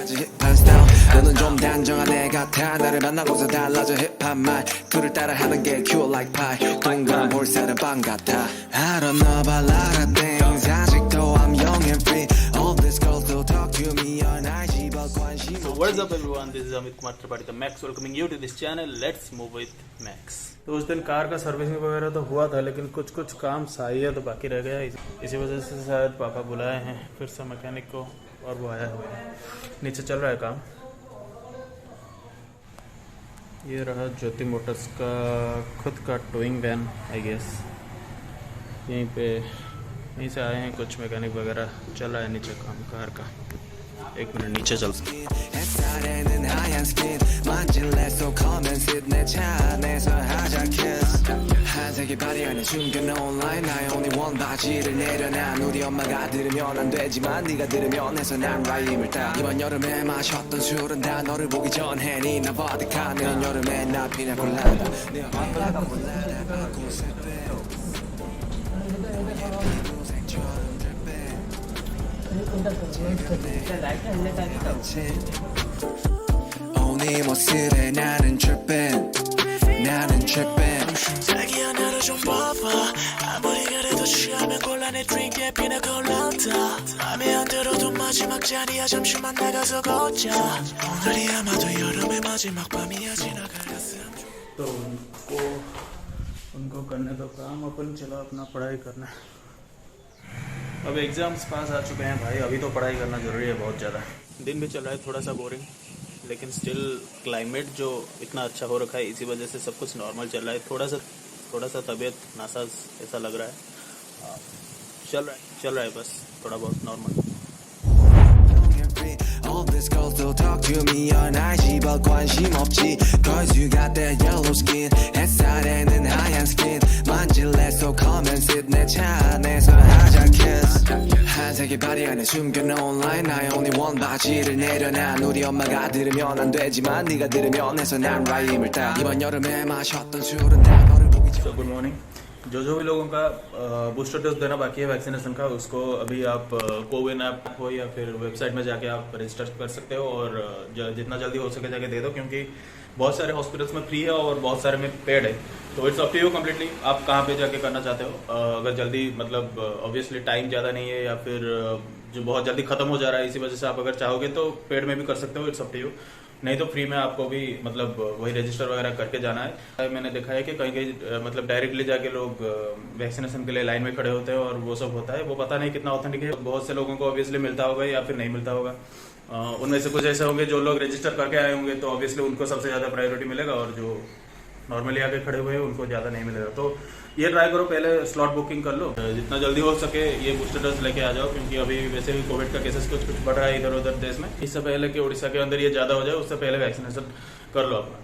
가지 힙한 스타일 너는 좀 단정한 애 같아 나를 만나고서 달라져 힙한 말투를 따라하는 게 cute like pie 동그란 볼살은 빵 같아 I don't know about a lot of things 아직도 I'm young and free all these girls don't talk to me on IG but 관심 So what is up everyone, this is Amit Kumar Tripathi the Max welcoming you to this channel. Let's move with Max. तो उस दिन car का servicing वगैरह तो हुआ था लेकिन कुछ कुछ काम शायद बाकी रह गया, इसी वजह से शायद पापा बुलाए हैं फिर से मैकेनिक को और वो आया हुआ है। नीचे चल रहा है काम। ये रहा ज्योति मोटर्स का खुद का टोइंग वैन आई गेस। यहीं से आए हैं, कुछ मैकेनिक वगैरह चल रहा है नीचे काम कार का। एक मिनट नीचे चल। 햇살에는 하얀 스킨 만질래 so come and sit 내 차 안에서 하자 kiss 한색의 바디 안에 숨겨놓은 line 나의 only one 바지를 내려놔 우리 엄마가 들으면 안 되지만 네가 들으면 해서 난 라임을 따 이번 여름에 마셨던 술은 다 너를 보기 전에 니나 버득한 내년 여름에 나 피나콜라다 내 피나콜라다 바꾸세요 오네 모습에 나는 trippin 자기야 나를 좀 봐봐 아무리 그래도 취하면 곤란해 드링크에 피나콜라다 맘에 안 들어도 마지막 자리야 잠시만 나가서 걷자 오늘이 아마도 여름의 마지막 밤이야 지나가렸음 तो उनको करने दो काम, अपन चलो अपना पढ़ाई करना। अब एग्ज़ाम्स पास आ चुके हैं भाई, अभी तो पढ़ाई करना ज़रूरी है बहुत ज़्यादा। दिन भी चल रहा है थोड़ा सा बोरिंग, लेकिन स्टिल क्लाइमेट जो इतना अच्छा हो रखा है इसी वजह से सब कुछ नॉर्मल चल रहा है। थोड़ा सा तबीयत नासाज ऐसा लग रहा है। चल रहा है बस थोड़ा बहुत normal. All these girls don't talk to me on IG but 관심 없지 Cause you got that yellow skin 햇살에는 하얀 skin 만질래 so come and sit 내 차 안에서 하자 kiss 한색의 바디 안에 숨겨놓은 line 나의 only one 바지를 내려놔 우리 엄마가 들으면 안 되지만 네가 들으면 해서 난 라임을 따 이번 여름에 마셨던 술은 다 너를 보기 전 good morning. जो भी लोगों का बूस्टर डोज देना बाकी है वैक्सीनेशन का, उसको अभी आप कोविन ऐप हो या फिर वेबसाइट में जाके आप रजिस्टर कर सकते हो और जितना जल्दी हो सके जाके दे दो, क्योंकि बहुत सारे हॉस्पिटल्स में फ्री है और बहुत सारे में पेड है। तो it's up to you completely, आप कहाँ पे जाके करना चाहते हो। अगर जल्दी मतलब ऑब्वियसली टाइम ज़्यादा नहीं है या फिर जो बहुत जल्दी खत्म हो जा रहा है इसी वजह से आप अगर चाहोगे तो पेड में भी कर सकते हो, इट्स अप टू यू। नहीं तो फ्री में आपको भी मतलब वही रजिस्टर वगैरह करके जाना है। मैंने देखा है कि कहीं कहीं मतलब डायरेक्टली जाके लोग वैक्सीनेशन के लिए लाइन में खड़े होते हैं और वो सब होता है, वो पता नहीं कितना ऑथेंटिक है। बहुत से लोगों को ऑब्वियसली मिलता होगा या फिर नहीं मिलता होगा। उनमें से कुछ ऐसे होंगे जो लोग रजिस्टर करके आए होंगे तो ऑब्वियसली उनको सबसे ज़्यादा प्रायोरिटी मिलेगा और जो नॉर्मली आके खड़े हुए हैं उनको ज़्यादा नहीं मिलेगा। तो ये ट्राई करो, पहले स्लॉट बुकिंग कर लो, जितना जल्दी हो सके ये बूस्टर डोज लेके आ जाओ, क्योंकि अभी वैसे भी कोविड का केसेस कुछ बढ़ रहा है इधर उधर देश में। इससे पहले कि उड़ीसा के अंदर ये ज़्यादा हो जाए उससे पहले वैक्सीनेशन कर लो अपना।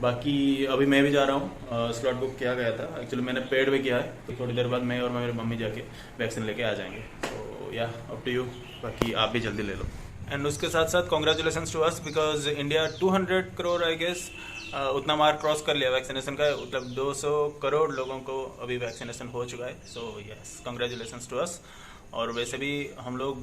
बाकी अभी मैं भी जा रहा हूँ, स्लॉट बुक किया गया था एक्चुअली, मैंने पेड में किया है, तो थोड़ी देर बाद मैं और मेरी मम्मी जाके वैक्सीन लेके आ जाएंगे। तो या अप टू यू, बाकी आप भी जल्दी ले लो। एंड उसके साथ साथ congratulation to us because India 200 crore I guess उतना मार्क क्रॉस कर लिया वैक्सीनेशन का, मतलब 200 करोड़ लोगों को अभी वैक्सीनेशन हो चुका है। So yes congratulations to us. और वैसे भी हम लोग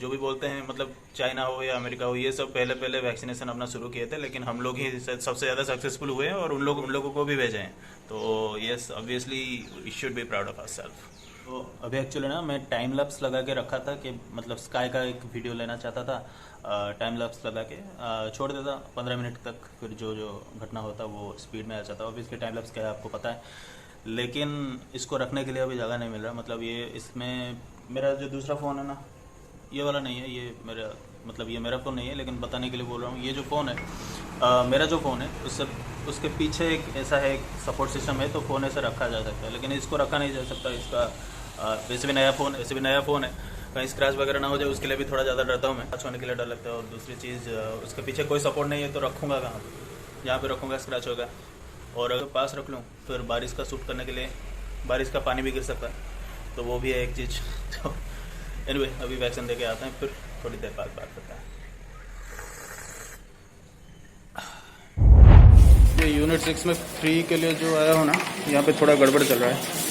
जो भी बोलते हैं मतलब चाइना हो या अमेरिका हो, ये सब पहले वैक्सीनेशन अपना शुरू किए थे, लेकिन हम लोग ही सबसे ज़्यादा सक्सेसफुल हुए हैं और उन लोगों को भी भेजे हैं। तो yes obviously we should be proud of ourselves. तो अभी एक्चुअली ना मैं टाइम लैप्स लगा के रखा था कि मतलब स्काई का एक वीडियो लेना चाहता था, टाइम लैप्स लगा के छोड़ देता 15 मिनट तक, फिर जो घटना होता वो स्पीड में आ जाता। ऑब्वियसली टाइम लैप्स क्या है आपको पता है, लेकिन इसको रखने के लिए अभी जगह नहीं मिल रहा। मतलब ये इसमें मेरा जो दूसरा फ़ोन है ना, ये वाला नहीं है, ये मेरा मतलब ये मेरा फ़ोन नहीं है, लेकिन बताने के लिए बोल रहा हूँ, ये जो फ़ोन है मेरा जो फ़ोन है उसके पीछे एक ऐसा है एक सपोर्ट सिस्टम है, तो फ़ोन ऐसे रखा जा सकता है, लेकिन इसको रखा नहीं जा सकता। इसका वैसे भी नया फ़ोन है, कहीं स्क्रैच वगैरह ना हो जाए उसके लिए भी थोड़ा ज़्यादा डरता हूँ मैं, स्क्रैच होने के लिए डर लगता है। और दूसरी चीज़ उसके पीछे कोई सपोर्ट नहीं है तो रखूँगा कहाँ पे, जहाँ पे रखूँगा स्क्रैच होगा। और अगर पास रख लूँ फिर बारिश का शूट करने के लिए बारिश का पानी भी गिर सकता है, तो वो भी है एक चीज़। तो एनीवे अभी वैक्सीन दे के आते हैं, फिर थोड़ी देर बाद बात करते हैं। ये यूनिट 6 में फ्री के लिए जो आया हो ना, यहाँ पे थोड़ा गड़बड़ चल रहा है।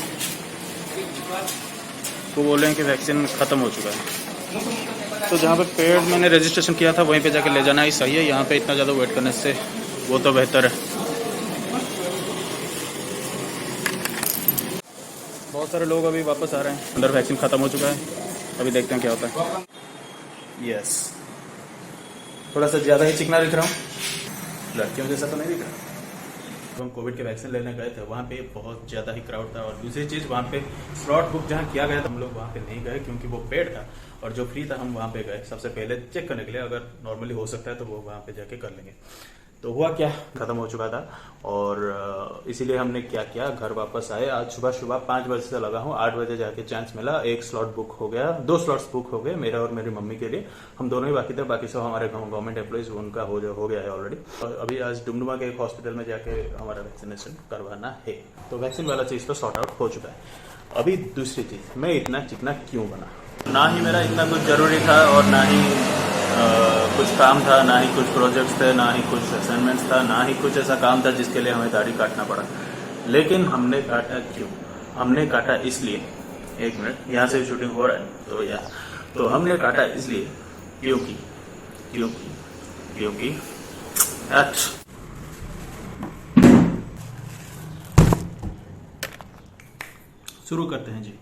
वो बोल रहे हैं कि वैक्सीन ख़त्म हो चुका है। तो जहाँ पे पेड मैंने रजिस्ट्रेशन किया था वहीं पे जाके ले जाना ही सही है। यहाँ पे इतना ज़्यादा वेट करने से वो तो बेहतर है। बहुत सारे लोग अभी वापस आ रहे हैं, अंदर वैक्सीन ख़त्म हो चुका है, अभी देखते हैं क्या होता है। यस, थोड़ा सा ज़्यादा ही चिकना दिख रहा हूँ, लड़कियों जैसा तो नहीं दिख रहा। तो हम कोविड के वैक्सीन लेने गए थे, वहाँ पे बहुत ज़्यादा ही क्राउड था। और दूसरी चीज़, वहाँ पे स्लॉट बुक जहाँ किया गया था, हम लोग वहाँ पे नहीं गए क्योंकि वो पेड था, और जो फ्री था हम वहाँ पे गए सबसे पहले चेक करने के लिए, अगर नॉर्मली हो सकता है तो वो वहाँ पे जाके कर लेंगे। तो हुआ क्या, ख़त्म हो चुका था और इसीलिए हमने क्या किया, घर वापस आए। आज सुबह सुबह 5 बजे से लगा हूँ, 8 बजे जाके चांस मिला, एक स्लॉट बुक हो गया, 2 स्लॉट्स बुक हो गए, मेरा और मेरी मम्मी के लिए। हम दोनों ही बाकी थे, बाकी सब हमारे गवर्नमेंट एम्प्लॉइज, उनका हो गया है ऑलरेडी। और अभी आज डुमडुमा के एक हॉस्पिटल में जाके हमारा वैक्सीनेशन करवाना है। तो वैक्सीन वाला चीज़ तो सॉर्ट आउट हो चुका है। अभी दूसरी चीज़, मैं इतना चिकना क्यों बना? ना ही मेरा इतना कुछ ज़रूरी था और ना ही कुछ काम था, ना ही कुछ प्रोजेक्ट्स थे, ना ही कुछ असाइनमेंट्स था, ना ही कुछ ऐसा काम था जिसके लिए हमें दाढ़ी काटना पड़ा। लेकिन हमने काटा क्यों? हमने काटा इसलिए, एक मिनट, यहाँ से शूटिंग हो रहा है तो हमने काटा इसलिए क्योंकि शुरू करते हैं जी।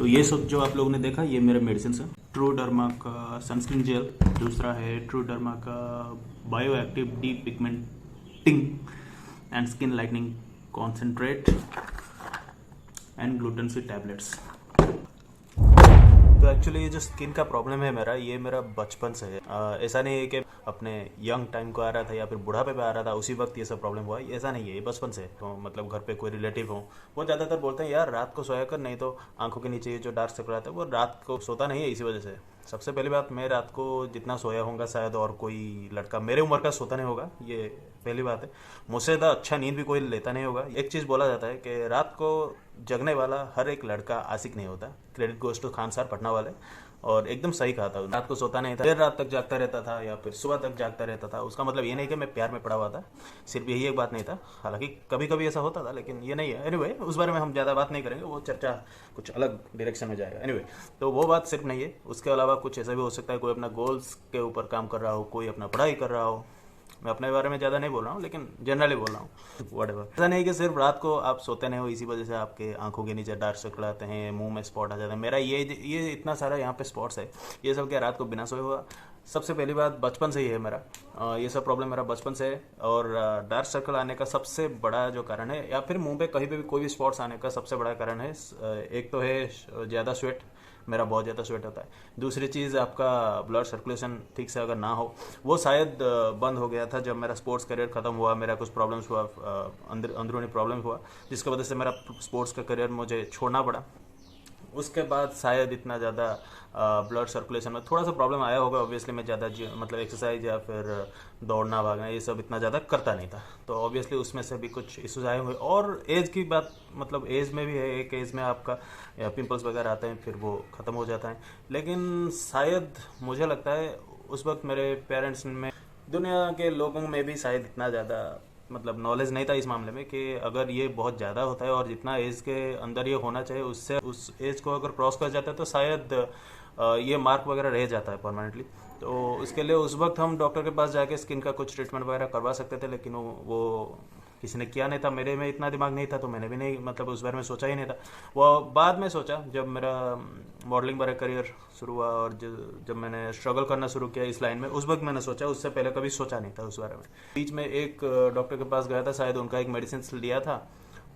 ये सब जो आप लोगों ने देखा, ये मेरे मेडिसिन है। ट्रू डर्मा का सनस्क्रीन जेल, दूसरा है ट्रू डर्मा का bio active depigmenting and skin lightening concentrate and gluten free tablets. तो एक्चुअली ये जो स्किन का प्रॉब्लम है मेरा, ये मेरा बचपन से है। ऐसा नहीं है कि अपने यंग टाइम को आ रहा था या फिर बुढ़ापे पे आ रहा था उसी वक्त ये सब प्रॉब्लम हुआ, ऐसा नहीं है, ये बचपन से। तो मतलब घर पे कोई रिलेटिव हो, वो ज़्यादातर बोलते हैं यार रात को सोया कर, नहीं तो आंखों के नीचे ये जो डार्क सर्कल आता है वो रात को सोता नहीं है इसी वजह से। सबसे पहली बात, मैं रात को जितना सोया होगा शायद और कोई लड़का मेरे उम्र का सोता नहीं होगा, ये पहली बात है। मुझसे ज़्यादा अच्छा नींद भी कोई लेता नहीं होगा। एक चीज़ बोला जाता है कि रात को जगने वाला हर एक लड़का आशिक नहीं होता। Credit goes to Khan sir Patna वाले, और एकदम सही कहा था। रात को सोता नहीं था, देर रात तक जागता रहता था या फिर सुबह तक जागता रहता था। उसका मतलब ये नहीं कि मैं प्यार में पड़ा हुआ था, सिर्फ यही एक बात नहीं था। हालांकि कभी कभी ऐसा होता था, लेकिन ये नहीं है। एनीवे, उस बारे में हम ज़्यादा बात नहीं करेंगे, वो चर्चा कुछ अलग डायरेक्शन में जाएगा। एनीवे, तो वो बात सिर्फ नहीं है, उसके अलावा कुछ ऐसा भी हो सकता है। कोई अपना गोल्स के ऊपर काम कर रहा हो, कोई अपना पढ़ाई कर रहा हो। मैं अपने बारे में ज़्यादा नहीं बोल रहा हूँ, लेकिन जनरली बोल रहा हूँ, व्हाटएवर। ऐसा नहीं कि सिर्फ रात को आप सोते नहीं हो इसी वजह से आपके आंखों के नीचे डार्क सर्कल आते हैं, मुंह में स्पॉट आ जाते हैं। मेरा ये इतना सारा यहाँ पे स्पॉट्स है, ये सब क्या रात को बिना सोए हुआ? सबसे पहली बात, बचपन से ही है मेरा, ये सब प्रॉब्लम मेरा बचपन से है। और डार्क सर्कल आने का सबसे बड़ा जो कारण है, या फिर मुंह पे कहीं पे भी कोई भी स्पॉट्स आने का सबसे बड़ा कारण है, एक तो है ज़्यादा स्वेट, मेरा बहुत ज़्यादा स्वेट होता है। दूसरी चीज़, आपका ब्लड सर्कुलेशन ठीक से अगर ना हो, वो शायद बंद हो गया था जब मेरा स्पोर्ट्स करियर ख़त्म हुआ। मेरा कुछ प्रॉब्लम्स हुआ, अंदरूनी प्रॉब्लम हुआ, जिसकी वजह से मेरा स्पोर्ट्स का करियर मुझे छोड़ना पड़ा। उसके बाद शायद इतना ज़्यादा ब्लड सर्कुलेशन में थोड़ा सा प्रॉब्लम आया होगा। ऑब्वियसली मैं ज़्यादा मतलब एक्सरसाइज या फिर दौड़ना भागना ये सब इतना ज़्यादा करता नहीं था, तो ऑब्वियसली उसमें से भी कुछ इश्यूज आए हुए। और एज की बात, मतलब एज में भी है, एक एज में आपका पिंपल्स वगैरह आते हैं, फिर वो ख़त्म हो जाता है। लेकिन शायद मुझे लगता है उस वक्त मेरे पेरेंट्स में, दुनिया के लोगों में भी शायद इतना ज़्यादा मतलब नॉलेज नहीं था इस मामले में कि अगर ये बहुत ज़्यादा होता है और जितना एज के अंदर ये होना चाहिए उससे उस एज को अगर क्रॉस कर जाता है तो शायद ये मार्क वगैरह रह जाता है परमानेंटली। तो इसके लिए उस वक्त हम डॉक्टर के पास जाके स्किन का कुछ ट्रीटमेंट वगैरह करवा सकते थे, लेकिन वो किसी ने किया नहीं था। मेरे में इतना दिमाग नहीं था, तो मैंने भी नहीं, मतलब उस बारे में सोचा ही नहीं था। वो बाद में सोचा जब मेरा मॉडलिंग वगैरह करियर शुरू हुआ और जब मैंने स्ट्रगल करना शुरू किया इस लाइन में, उस वक्त मैंने सोचा। उससे पहले कभी सोचा नहीं था उस बारे में। बीच में एक डॉक्टर के पास गया था, शायद उनका एक मेडिसिन लिया था,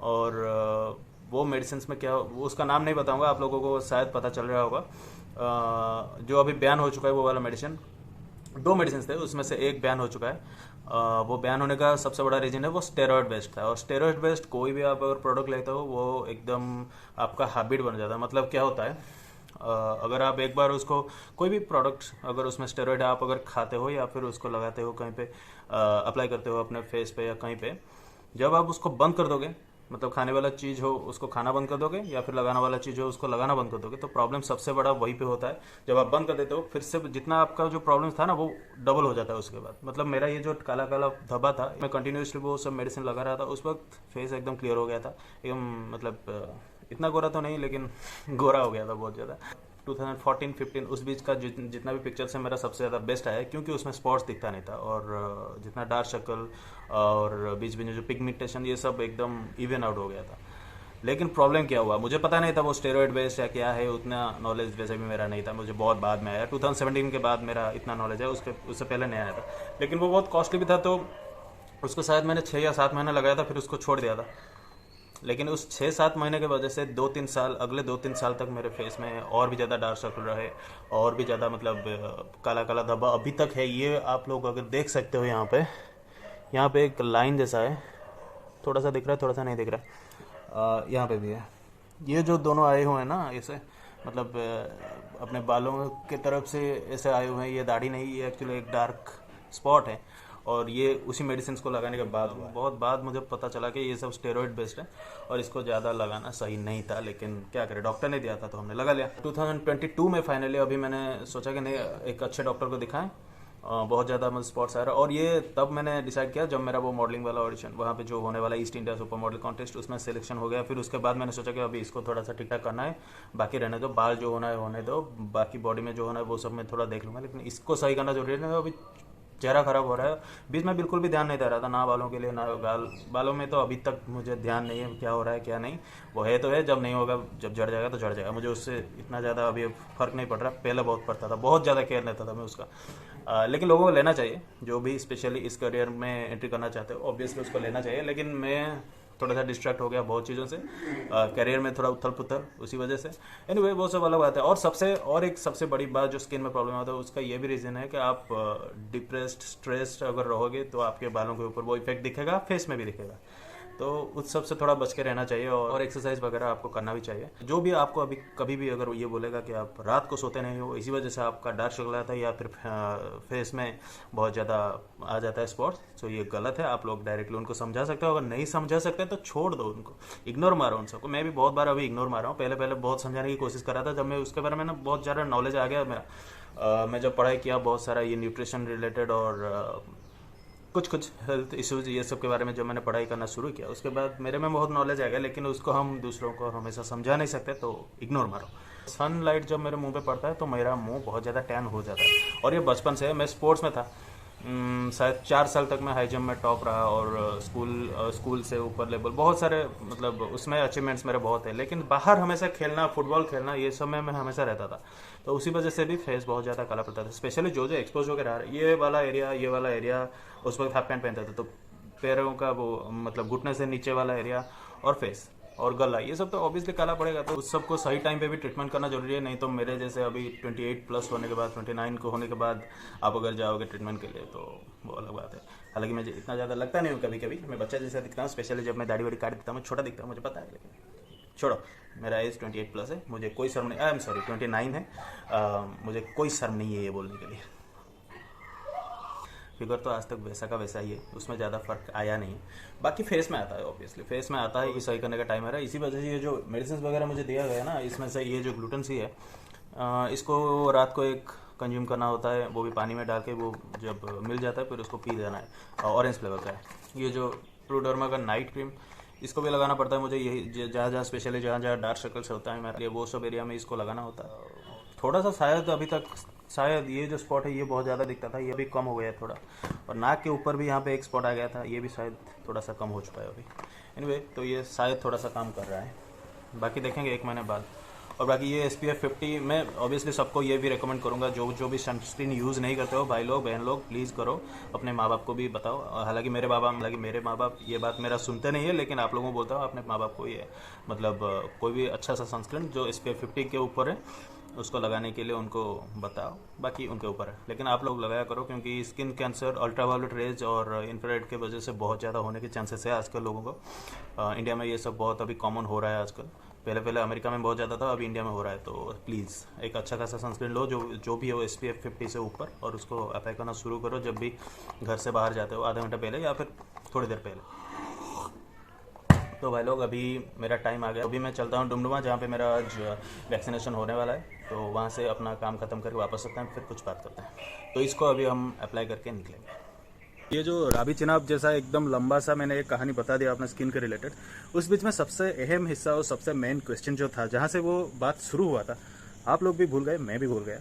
और वो मेडिसिन में क्या, उसका नाम नहीं बताऊंगा, आप लोगों को शायद पता चल रहा होगा। जो अभी बैन हो चुका है वो वाला मेडिसिन, 2 मेडिसिन थे, उसमें से एक बैन हो चुका है। वो बैन होने का सबसे बड़ा रीजन है वो स्टेरॉइड बेस्ड था। और स्टेरॉइड बेस्ड कोई भी आप अगर प्रोडक्ट लेते हो वो एकदम आपका हैबिट बन जाता है। मतलब क्या होता है, अगर आप एक बार उसको, कोई भी प्रोडक्ट अगर उसमें स्टेरॉइड आप अगर खाते हो या फिर उसको लगाते हो कहीं पे, अप्लाई करते हो अपने फेस पे या कहीं पे, जब आप उसको बंद कर दोगे मतलब खाने वाला चीज़ हो उसको खाना बंद कर दोगे, या फिर लगाना वाला चीज़ हो उसको लगाना बंद कर दोगे, तो प्रॉब्लम सबसे बड़ा वहीं पे होता है। जब आप बंद कर देते हो फिर से जितना आपका जो प्रॉब्लम था ना वो डबल हो जाता है उसके बाद। मतलब मेरा ये जो काला काला धब्बा था, मैं कंटिन्यूसली वो सब मेडिसिन लगा रहा था, उस वक्त फेस एकदम क्लियर हो गया था एकदम। मतलब इतना गोरा तो नहीं लेकिन गोरा हो गया था बहुत ज़्यादा। 2014-15 उस बीच का जितना भी पिक्चर है मेरा सबसे ज़्यादा बेस्ट आया, क्योंकि उसमें स्पॉट्स दिखता नहीं था, और जितना डार्क शक्ल और बीच बीच में जो पिगमेंटेशन ये सब एकदम इवन आउट हो गया था। लेकिन प्रॉब्लम क्या हुआ मुझे पता नहीं था, वो स्टेरॉइड बेस्ड या क्या है, उतना नॉलेज वैसे भी मेरा नहीं था, मुझे बहुत बाद में आया। 2017 के बाद मेरा इतना नॉलेज है, उससे पहले नहीं आया था। लेकिन वो बहुत कॉस्टली भी था, तो उसको शायद मैंने 6 या 7 महीना लगाया था, फिर उसको छोड़ दिया था। लेकिन उस 6-7 महीने की वजह से 2-3 साल, अगले 2-3 साल तक मेरे फेस में और भी ज़्यादा डार्क सर्कल रहे, और भी ज़्यादा मतलब काला काला धब्बा अभी तक है। ये आप लोग अगर देख सकते हो यहाँ पे एक लाइन जैसा है, थोड़ा सा दिख रहा है, थोड़ा सा नहीं दिख रहा है, यहाँ पे भी है। ये जो दोनों आए हुए हैं ना, इसे मतलब अपने बालों की तरफ से ऐसे आए हुए हैं, ये दाढ़ी नहीं, ये एक्चुअली एक डार्क स्पॉट है। और ये उसी मेडिसिन को लगाने के बाद हुआ। बहुत बाद मुझे पता चला कि ये सब स्टेरॉइड बेस्ड है और इसको ज़्यादा लगाना सही नहीं था, लेकिन क्या करें, डॉक्टर ने दिया था तो हमने लगा लिया। 2022 में फाइनली अभी मैंने सोचा कि नहीं, एक अच्छे डॉक्टर को दिखाएं। बहुत ज़्यादा मुझे स्पॉट्स आ रहा है, और ये तब मैंने डिसाइड किया जब मेरा वो मॉडलिंग वाला ऑडिशन वहाँ पे जो होने वाला east India super model contest, उसमें सिलेक्शन हो गया। फिर उसके बाद मैंने सोचा कि अभी इसको थोड़ा सा ठीक ठाक करना है, बाकी रहने दो, बाल जो होना है होने दो, बाकी बॉडी में जो होना है वो सब मैं थोड़ा देख लूँगा, लेकिन इसको सही करना जरूरी है। अभी चेहरा खराब हो रहा है, बीच में बिल्कुल भी ध्यान नहीं दे रहा था, ना बालों के लिए ना बालों में, तो अभी तक मुझे ध्यान नहीं है क्या हो रहा है क्या नहीं। वो है तो है, जब नहीं होगा, जब झड़ जाएगा तो झड़ जाएगा, मुझे उससे इतना ज़्यादा अभी फ़र्क नहीं पड़ रहा। पहले बहुत पड़ता था, बहुत ज़्यादा केयर लेता था मैं उसका। लेकिन लोगों को लेना चाहिए, जो भी स्पेशली इस करियर में एंट्री करना चाहते हो, ऑब्वियसली उसको लेना चाहिए। लेकिन मैं थोड़ा सा डिस्ट्रैक्ट हो गया बहुत चीज़ों से, करियर में थोड़ा उथल पुथल उसी वजह से। एनीवे वो सब अलग बात है। और एक सबसे बड़ी बात जो स्किन में प्रॉब्लम होता है, उसका ये भी रीज़न है कि आप डिप्रेस्ड, स्ट्रेस्ड अगर रहोगे तो आपके बालों के ऊपर वो इफेक्ट दिखेगा, फेस में भी दिखेगा। तो उस सब से थोड़ा बच के रहना चाहिए, और एक्सरसाइज वगैरह आपको करना भी चाहिए। जो भी आपको अभी कभी भी अगर ये बोलेगा कि आप रात को सोते नहीं हो, इसी वजह से आपका डार्क सर्कल आता है या फिर फेस में बहुत ज़्यादा आ जाता है स्पॉट्स, तो ये गलत है। आप लोग डायरेक्टली उनको समझा सकते हो, अगर नहीं समझा सकते तो छोड़ दो उनको, इग्नोर मारो उन सबको। मैं भी बहुत बार अभी इग्नोर मारा हूँ, पहले बहुत समझाने की कोशिश कर रहा था। जब मैं उसके बारे में ना बहुत ज़्यादा नॉलेज आ गया मेरा, मैं जब पढ़ाई किया बहुत सारा ये न्यूट्रिशन रिलेटेड और कुछ हेल्थ इश्यूज ये सब के बारे में जब मैंने पढ़ाई करना शुरू किया, उसके बाद मेरे में बहुत नॉलेज आ गया। लेकिन उसको हम दूसरों को हमेशा समझा नहीं सकते, तो इग्नोर मारो। सनलाइट जब मेरे मुंह पे पड़ता है तो मेरा मुंह बहुत ज़्यादा टैन हो जाता है, और ये बचपन से है। मैं स्पोर्ट्स में था, शायद 4 साल तक मैं हाई जंप में टॉप रहा, और स्कूल से ऊपर लेवल बहुत सारे, मतलब उसमें अचीवमेंट्स मेरे बहुत है। लेकिन बाहर हमेशा खेलना, फुटबॉल खेलना, ये सब में मैं हमेशा रहता था, तो उसी वजह से भी फेस बहुत ज़्यादा काला पड़ता था। स्पेशली जो एक्सपोज होकर रहा है, ये वाला एरिया उस वक्त हाफ पैंट पहनता था, तो पैरों का वो मतलब घुटने से नीचे वाला एरिया और फेस और गला, ये सब तो ऑब्वियसली काला पड़ेगा। तो उस सबको सही टाइम पे भी ट्रीटमेंट करना जरूरी है, नहीं तो मेरे जैसे अभी 28 प्लस होने के बाद, 29 को होने के बाद आप अगर जाओगे ट्रीटमेंट के लिए तो वो अलग बात है। हालांकि मुझे इतना ज़्यादा लगता नहीं हूँ, कभी कभी मैं बच्चा जैसा दिखता हूँ, स्पेशली जब मैं दाढ़ी वाड़ी काट देता हूँ, छोटा दिखता हूँ, मुझे पता है। लेकिन छोड़ो, मेरा एज 28 प्लस है, मुझे कोई शर्म नहीं, आई एम सॉरी 29 है, मुझे कोई शर्म नहीं है ये बोलने के लिए। फिगर तो आज तक वैसा का वैसा ही है, उसमें ज़्यादा फर्क आया नहीं। बाकी फेस में आता है, ऑब्वियसली फेस में आता है, ये सही करने का टाइम आ रहा है। इसी वजह से ये जो मेडिसिन वगैरह मुझे दिया गया है ना, इसमें से ये जो ग्लूटेन सी है, इसको रात को एक कंज्यूम करना होता है, वो भी पानी में डाल के, वो जब मिल जाता है फिर उसको पी देना है, ऑरेंज फ्लेवर का है। ये जो ट्रूडर्मा का नाइट क्रीम, इसको भी लगाना पड़ता है मुझे, यही जहाँ स्पेशली जहाँ डार्क सर्कल्स होता है मेरे लिए, वो सब एरिया में इसको लगाना होता है। थोड़ा सा शायद अभी तक ये जो स्पॉट है ये बहुत ज़्यादा दिखता था, ये भी कम हो गया है थोड़ा, और नाक के ऊपर भी यहाँ पे एक स्पॉट आ गया था, ये भी शायद थोड़ा सा कम हो चुका है अभी। एनीवे तो ये शायद थोड़ा सा काम कर रहा है, बाकी देखेंगे 1 महीने बाद। और बाकी ये SPF 50 मैं ऑब्वियसली सबको ये भी रिकमेंड करूँगा, जो भी सनस्क्रीन यूज़ नहीं करते हो, भाई लोग बहन लोग प्लीज़ करो, अपने माँ बाप को भी बताओ। हालांकि मेरे माँ बाप ये बात मेरा सुनते नहीं है, लेकिन आप लोगों को बोलता हूँ अपने माँ बाप को ये मतलब कोई भी अच्छा सा सनस्क्रीन जो SPF 50 के ऊपर है उसको लगाने के लिए उनको बताओ, बाकी उनके ऊपर है। लेकिन आप लोग लगाया करो, क्योंकि स्किन कैंसर अल्ट्रावायलेट रेज और इंफ्रारेड के वजह से बहुत ज़्यादा होने के चांसेस है आजकल लोगों को। इंडिया में ये सब बहुत अभी कॉमन हो रहा है आजकल, पहले अमेरिका में बहुत ज़्यादा था, अभी इंडिया में हो रहा है। तो प्लीज़ एक अच्छा खासा सनस्क्रीन लो जो भी हो SPF 50 से ऊपर, और उसको अप्लाई करना शुरू करो जब भी घर से बाहर जाते हो, आधा घंटा पहले या फिर थोड़ी देर पहले। तो भाई लोग अभी मेरा टाइम आ गया, अभी मैं चलता हूँ डुमडुमा जहाँ पे मेरा आज वैक्सीनेशन होने वाला है। तो वहाँ से अपना काम ख़त्म करके वापस सकते हैं, फिर कुछ बात करते हैं। तो इसको अभी हम अप्लाई करके निकलेंगे। ये जो राबी चिनाब जैसा एकदम लंबा सा मैंने एक कहानी बता दिया अपने स्किन के रिलेटेड, उस बीच में सबसे अहम हिस्सा और सबसे मेन क्वेश्चन जो था, जहाँ से वो बात शुरू हुआ था, आप लोग भी भूल गए, मैं भी भूल गया।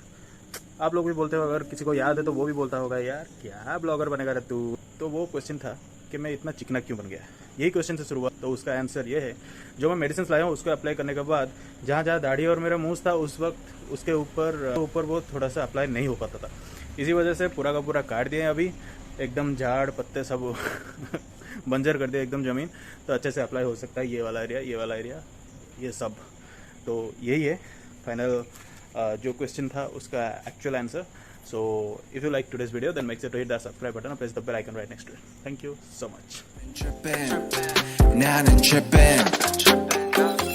आप लोग भी बोलते हो, अगर किसी को याद है तो वो भी बोलता होगा, यार क्या ब्लॉगर बनेगा रे तू। तो वो क्वेश्चन था कि मैं इतना चिकना क्यों बन गया। यही क्वेश्चन से शुरू हुआ। तो उसका आंसर ये है, जो मैं मेडिसिन लाया हूँ उसको अप्लाई करने के बाद जहाँ जहाँ दाढ़ी और मेरा मुंह था उस वक्त उसके ऊपर वो थोड़ा सा अप्लाई नहीं हो पाता था। इसी वजह से पूरा का पूरा काट दिए, अभी एकदम झाड़ पत्ते सब बंजर कर दिया एकदम ज़मीन। तो अच्छे से अप्लाई हो सकता है, ये वाला एरिया, ये वाला एरिया, ये सब। तो यही है फाइनल जो क्वेश्चन था उसका actual answer. So if you like today's video, then make sure to hit that subscribe button and press the bell icon right next to it. Thank you so much. 나는 trippin'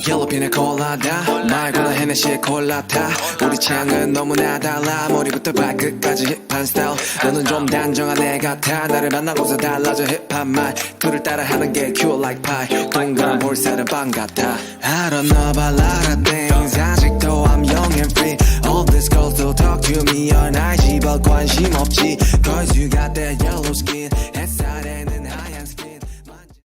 Yellow pina colada 말고는 헤네시에 콜라타 우리 창은 너무나 달라 머리부터 발끝까지 힙한 스타일 너는 좀 단정한 애 같아 나를 만나고서 달라져 힙한 말 그를 따라하는 게 cute like pie 동그란 볼살은 빵 같아 I don't know about a lot of things 아직도 I'm young and free All these girls don't talk to me all night 집어 관심 없지 Cause you got that yellow skin 햇살에